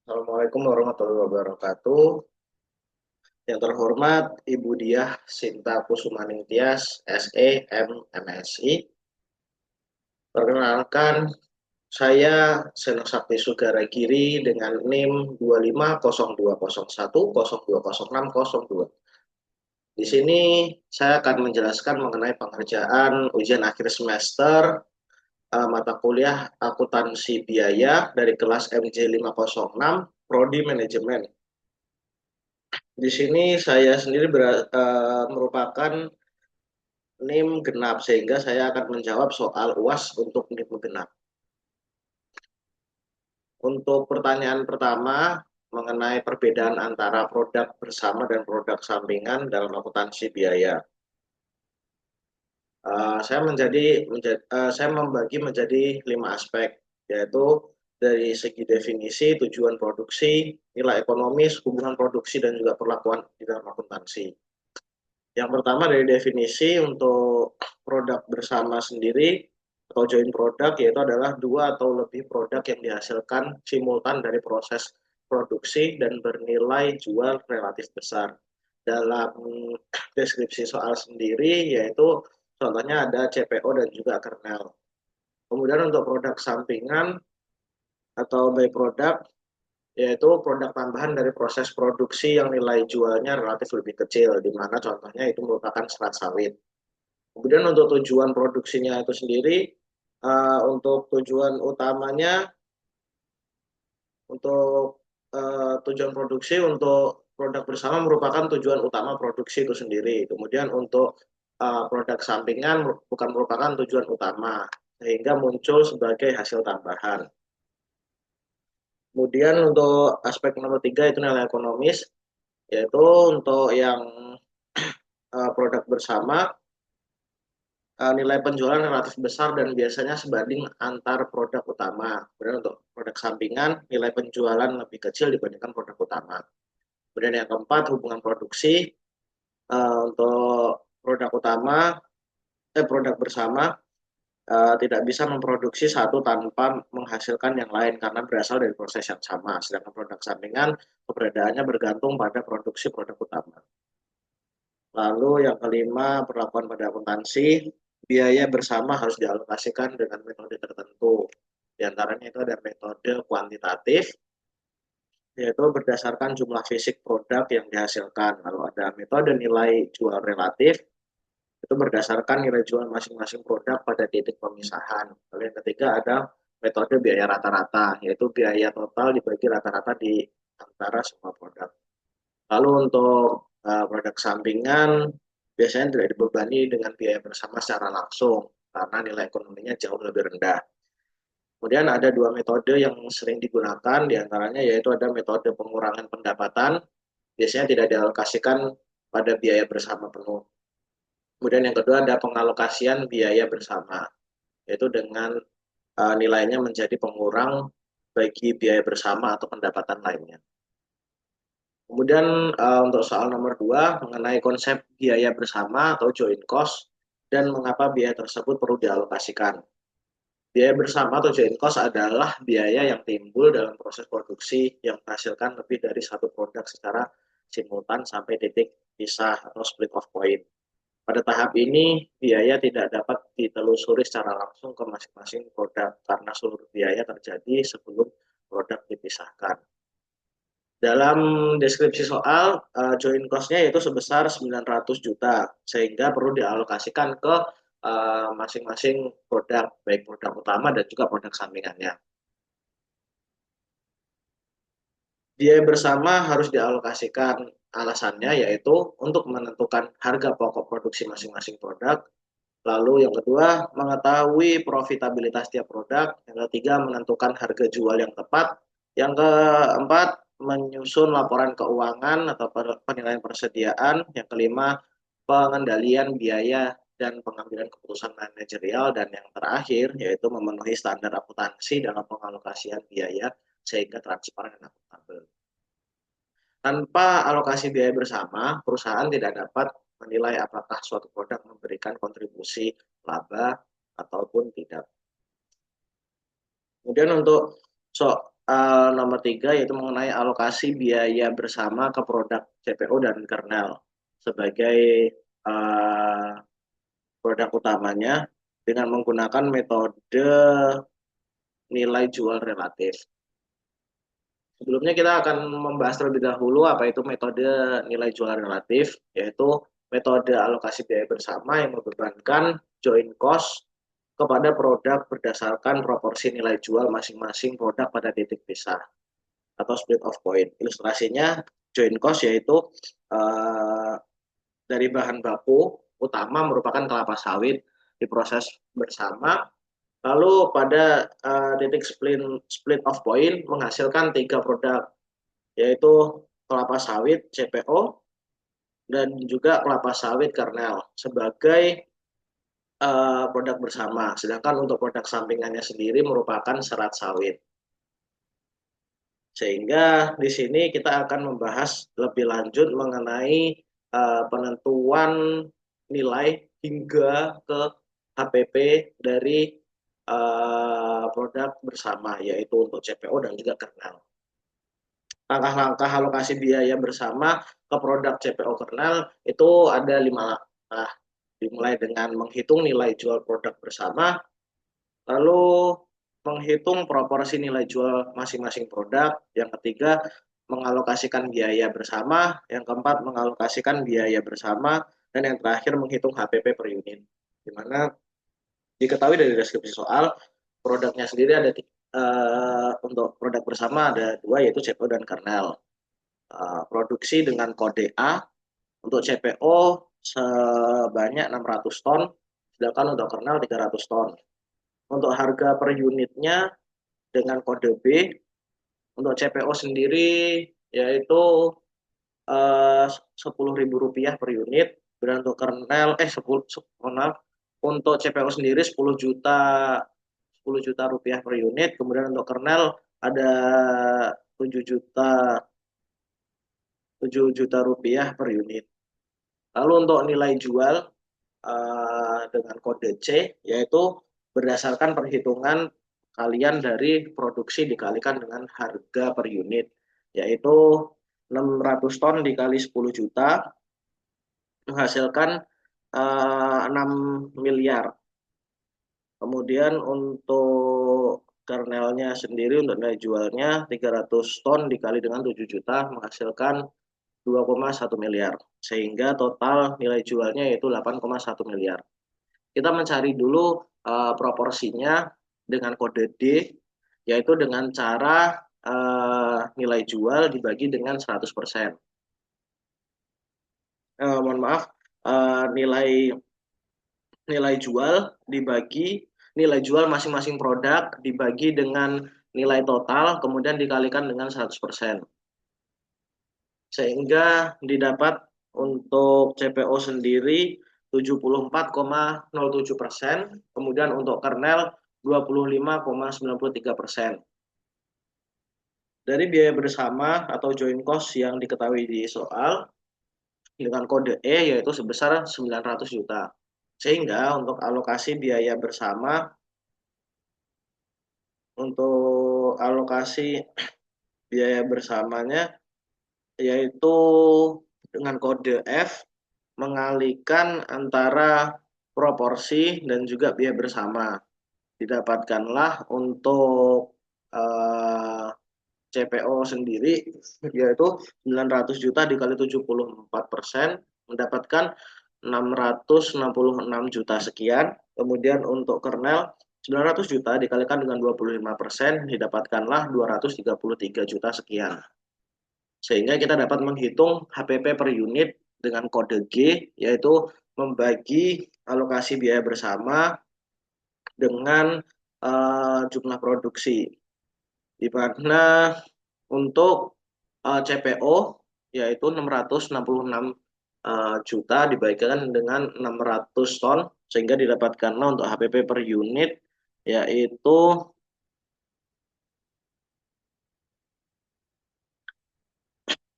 Assalamualaikum warahmatullahi wabarakatuh. Yang terhormat Ibu Diah Sinta Kusumaning Tias, SE, MSI. Perkenalkan, saya Seno Sakti Sugara Giri dengan NIM 250201010200602. Di sini saya akan menjelaskan mengenai pengerjaan ujian akhir semester mata kuliah akuntansi biaya dari kelas MJ 506 Prodi Manajemen. Di sini saya sendiri merupakan NIM genap sehingga saya akan menjawab soal UAS untuk NIM genap. Untuk pertanyaan pertama mengenai perbedaan antara produk bersama dan produk sampingan dalam akuntansi biaya. Saya membagi menjadi 5 aspek, yaitu dari segi definisi, tujuan produksi, nilai ekonomis, hubungan produksi, dan juga perlakuan di dalam akuntansi. Yang pertama dari definisi untuk produk bersama sendiri atau joint product, yaitu adalah dua atau lebih produk yang dihasilkan simultan dari proses produksi dan bernilai jual relatif besar. Dalam deskripsi soal sendiri, yaitu contohnya ada CPO dan juga kernel. Kemudian untuk produk sampingan atau by product, yaitu produk tambahan dari proses produksi yang nilai jualnya relatif lebih kecil, di mana contohnya itu merupakan serat sawit. Kemudian untuk tujuan produksinya itu sendiri, untuk tujuan utamanya, untuk tujuan produksi untuk produk bersama merupakan tujuan utama produksi itu sendiri. Kemudian untuk produk sampingan bukan merupakan tujuan utama, sehingga muncul sebagai hasil tambahan. Kemudian untuk aspek nomor 3 itu nilai ekonomis, yaitu untuk yang produk bersama nilai penjualan relatif besar dan biasanya sebanding antar produk utama. Kemudian untuk produk sampingan, nilai penjualan lebih kecil dibandingkan produk utama. Kemudian yang keempat, hubungan produksi. Untuk produk utama, produk bersama tidak bisa memproduksi satu tanpa menghasilkan yang lain karena berasal dari proses yang sama. Sedangkan produk sampingan, keberadaannya bergantung pada produksi produk utama. Lalu yang kelima, perlakuan pada akuntansi, biaya bersama harus dialokasikan dengan metode tertentu. Di antaranya itu ada metode kuantitatif, yaitu berdasarkan jumlah fisik produk yang dihasilkan. Lalu ada metode nilai jual relatif, itu berdasarkan nilai jual masing-masing produk pada titik pemisahan. Lalu yang ketiga ada metode biaya rata-rata, yaitu biaya total dibagi rata-rata di antara semua produk. Lalu untuk produk sampingan biasanya tidak dibebani dengan biaya bersama secara langsung karena nilai ekonominya jauh lebih rendah. Kemudian ada dua metode yang sering digunakan, diantaranya yaitu ada metode pengurangan pendapatan, biasanya tidak dialokasikan pada biaya bersama penuh. Kemudian yang kedua ada pengalokasian biaya bersama, yaitu dengan nilainya menjadi pengurang bagi biaya bersama atau pendapatan lainnya. Kemudian untuk soal nomor 2 mengenai konsep biaya bersama atau joint cost dan mengapa biaya tersebut perlu dialokasikan. Biaya bersama atau joint cost adalah biaya yang timbul dalam proses produksi yang menghasilkan lebih dari satu produk secara simultan sampai titik pisah atau split off point. Pada tahap ini, biaya tidak dapat ditelusuri secara langsung ke masing-masing produk karena seluruh biaya terjadi sebelum produk dipisahkan. Dalam deskripsi soal, join cost-nya yaitu sebesar 900 juta, sehingga perlu dialokasikan ke masing-masing produk, baik produk utama dan juga produk sampingannya. Biaya bersama harus dialokasikan, alasannya yaitu untuk menentukan harga pokok produksi masing-masing produk. Lalu yang kedua, mengetahui profitabilitas tiap produk. Yang ketiga, menentukan harga jual yang tepat. Yang keempat, menyusun laporan keuangan atau penilaian persediaan. Yang kelima, pengendalian biaya dan pengambilan keputusan manajerial. Dan yang terakhir, yaitu memenuhi standar akuntansi dalam pengalokasian biaya sehingga transparan dan akuntabel. Tanpa alokasi biaya bersama, perusahaan tidak dapat menilai apakah suatu produk memberikan kontribusi laba ataupun tidak. Kemudian untuk nomor 3 yaitu mengenai alokasi biaya bersama ke produk CPO dan kernel sebagai uh, produk utamanya dengan menggunakan metode nilai jual relatif. Sebelumnya kita akan membahas terlebih dahulu apa itu metode nilai jual relatif, yaitu metode alokasi biaya bersama yang membebankan joint cost kepada produk berdasarkan proporsi nilai jual masing-masing produk pada titik pisah atau split of point. Ilustrasinya joint cost yaitu uh, dari bahan baku utama merupakan kelapa sawit diproses bersama. Lalu pada titik split of point menghasilkan 3 produk, yaitu kelapa sawit CPO dan juga kelapa sawit kernel sebagai produk bersama. Sedangkan untuk produk sampingannya sendiri merupakan serat sawit. Sehingga di sini kita akan membahas lebih lanjut mengenai penentuan nilai hingga ke HPP dari produk bersama, yaitu untuk CPO dan juga kernel. Langkah-langkah alokasi biaya bersama ke produk CPO kernel itu ada 5 langkah. Dimulai dengan menghitung nilai jual produk bersama, lalu menghitung proporsi nilai jual masing-masing produk. Yang ketiga, mengalokasikan biaya bersama. Yang keempat, mengalokasikan biaya bersama. Dan yang terakhir, menghitung HPP per unit. Di mana diketahui dari deskripsi soal, produknya sendiri ada untuk produk bersama ada 2, yaitu CPO dan kernel. Produksi dengan kode A untuk CPO sebanyak 600 ton, sedangkan untuk kernel 300 ton. Untuk harga per unitnya dengan kode B, untuk CPO sendiri yaitu Rp10.000 per unit, dan untuk kernel 10 maaf, untuk CPO sendiri 10 juta rupiah per unit, kemudian untuk kernel ada 7 juta rupiah per unit. Lalu untuk nilai jual dengan kode C, yaitu berdasarkan perhitungan kalian dari produksi dikalikan dengan harga per unit, yaitu 600 ton dikali 10 juta menghasilkan 6 miliar. Kemudian untuk kernelnya sendiri untuk nilai jualnya 300 ton dikali dengan 7 juta menghasilkan 2,1 miliar. Sehingga total nilai jualnya yaitu 8,1 miliar. Kita mencari dulu proporsinya dengan kode D, yaitu dengan cara nilai jual dibagi dengan 100%. Mohon maaf, nilai jual nilai jual masing-masing produk dibagi dengan nilai total, kemudian dikalikan dengan 100%. Sehingga didapat untuk CPO sendiri 74,07%, kemudian untuk kernel 25,93%. Dari biaya bersama atau joint cost yang diketahui di soal dengan kode E yaitu sebesar 900 juta. Sehingga untuk alokasi biaya bersama, untuk alokasi biaya bersamanya yaitu dengan kode F mengalihkan antara proporsi dan juga biaya bersama. Didapatkanlah untuk CPO sendiri yaitu 900 juta dikali 74% mendapatkan 666 juta sekian. Kemudian untuk kernel 900 juta dikalikan dengan 25% didapatkanlah 233 juta sekian. Sehingga kita dapat menghitung HPP per unit dengan kode G, yaitu membagi alokasi biaya bersama dengan jumlah produksi. Di mana untuk CPO yaitu 666 juta dibagikan dengan 600 ton, sehingga didapatkanlah untuk HPP per unit yaitu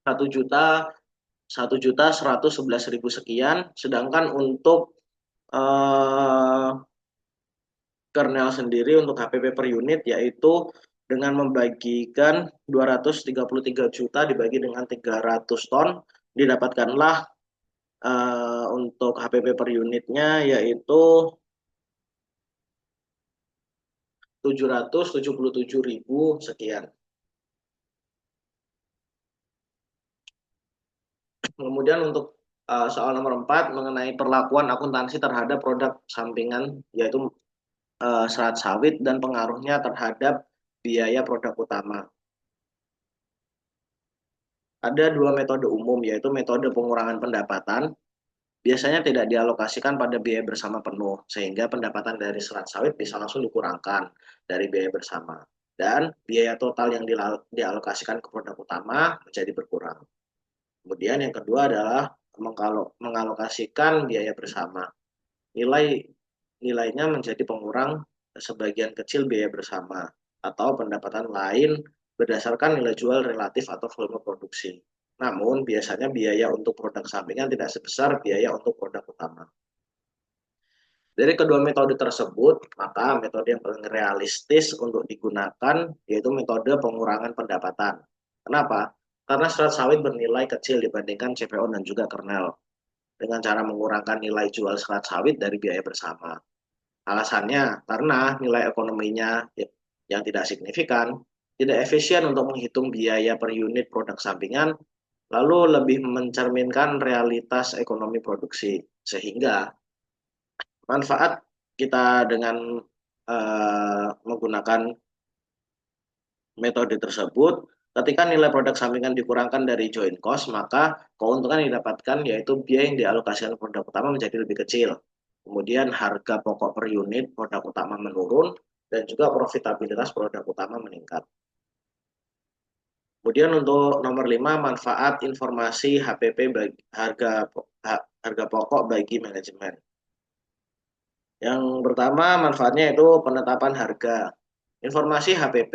1.111.000 sekian. Sedangkan untuk kernel sendiri untuk HPP per unit yaitu dengan membagikan 233 juta dibagi dengan 300 ton, didapatkanlah untuk HPP per unitnya yaitu 777.000 sekian. Kemudian untuk soal nomor 4 mengenai perlakuan akuntansi terhadap produk sampingan yaitu serat sawit dan pengaruhnya terhadap biaya produk utama. Ada dua metode umum yaitu metode pengurangan pendapatan biasanya tidak dialokasikan pada biaya bersama penuh, sehingga pendapatan dari serat sawit bisa langsung dikurangkan dari biaya bersama. Dan biaya total yang dialokasikan ke produk utama menjadi berkurang. Kemudian yang kedua adalah mengalokasikan biaya bersama. Nilainya menjadi pengurang sebagian kecil biaya bersama atau pendapatan lain berdasarkan nilai jual relatif atau volume produksi. Namun, biasanya biaya untuk produk sampingan tidak sebesar biaya untuk produk utama. Dari kedua metode tersebut, maka metode yang paling realistis untuk digunakan yaitu metode pengurangan pendapatan. Kenapa? Karena serat sawit bernilai kecil dibandingkan CPO dan juga kernel. Dengan cara mengurangkan nilai jual serat sawit dari biaya bersama. Alasannya karena nilai ekonominya yang tidak signifikan, tidak efisien untuk menghitung biaya per unit produk sampingan, lalu lebih mencerminkan realitas ekonomi produksi. Sehingga manfaat kita dengan menggunakan metode tersebut, ketika nilai produk sampingan dikurangkan dari joint cost, maka keuntungan yang didapatkan yaitu biaya yang dialokasikan produk utama menjadi lebih kecil. Kemudian harga pokok per unit produk utama menurun, dan juga profitabilitas produk utama meningkat. Kemudian untuk nomor 5, manfaat informasi HPP bagi harga pokok bagi manajemen. Yang pertama manfaatnya itu penetapan harga. Informasi HPP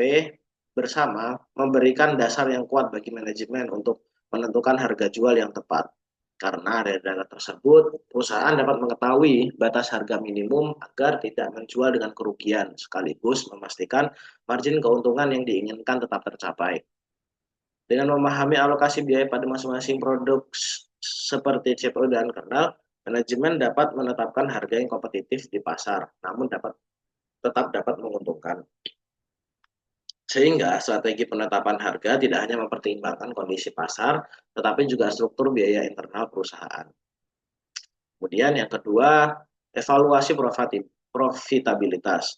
bersama memberikan dasar yang kuat bagi manajemen untuk menentukan harga jual yang tepat. Karena dari data tersebut, perusahaan dapat mengetahui batas harga minimum agar tidak menjual dengan kerugian, sekaligus memastikan margin keuntungan yang diinginkan tetap tercapai. Dengan memahami alokasi biaya pada masing-masing produk seperti CPO dan kernel, manajemen dapat menetapkan harga yang kompetitif di pasar, namun tetap dapat menguntungkan. Sehingga strategi penetapan harga tidak hanya mempertimbangkan kondisi pasar, tetapi juga struktur biaya internal perusahaan. Kemudian yang kedua, evaluasi profitabilitas.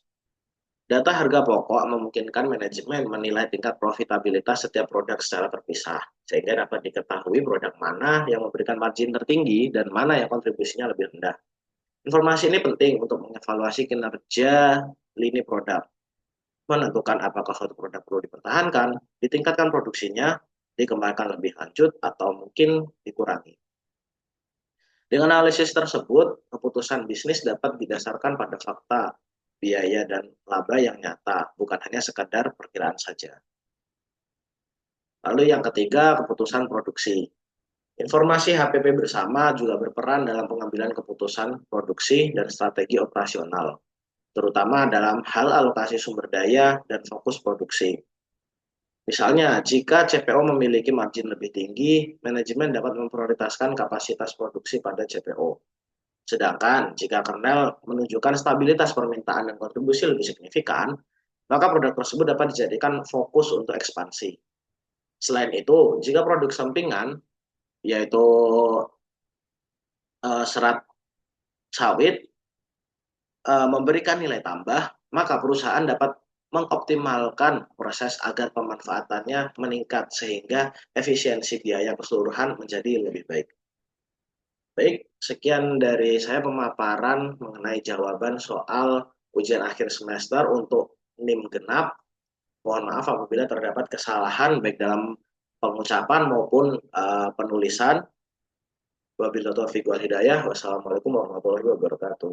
Data harga pokok memungkinkan manajemen menilai tingkat profitabilitas setiap produk secara terpisah, sehingga dapat diketahui produk mana yang memberikan margin tertinggi dan mana yang kontribusinya lebih rendah. Informasi ini penting untuk mengevaluasi kinerja lini produk, menentukan apakah suatu produk perlu dipertahankan, ditingkatkan produksinya, dikembangkan lebih lanjut, atau mungkin dikurangi. Dengan analisis tersebut, keputusan bisnis dapat didasarkan pada fakta, biaya, dan laba yang nyata, bukan hanya sekadar perkiraan saja. Lalu yang ketiga, keputusan produksi. Informasi HPP bersama juga berperan dalam pengambilan keputusan produksi dan strategi operasional, terutama dalam hal alokasi sumber daya dan fokus produksi. Misalnya, jika CPO memiliki margin lebih tinggi, manajemen dapat memprioritaskan kapasitas produksi pada CPO. Sedangkan jika kernel menunjukkan stabilitas permintaan dan kontribusi lebih signifikan, maka produk tersebut dapat dijadikan fokus untuk ekspansi. Selain itu, jika produk sampingan, yaitu serat sawit, memberikan nilai tambah, maka perusahaan dapat mengoptimalkan proses agar pemanfaatannya meningkat sehingga efisiensi biaya keseluruhan menjadi lebih baik. Baik, sekian dari saya pemaparan mengenai jawaban soal ujian akhir semester untuk NIM genap. Mohon maaf apabila terdapat kesalahan baik dalam pengucapan maupun penulisan. Wabillahi taufiq wal hidayah. Wassalamualaikum warahmatullahi wabarakatuh.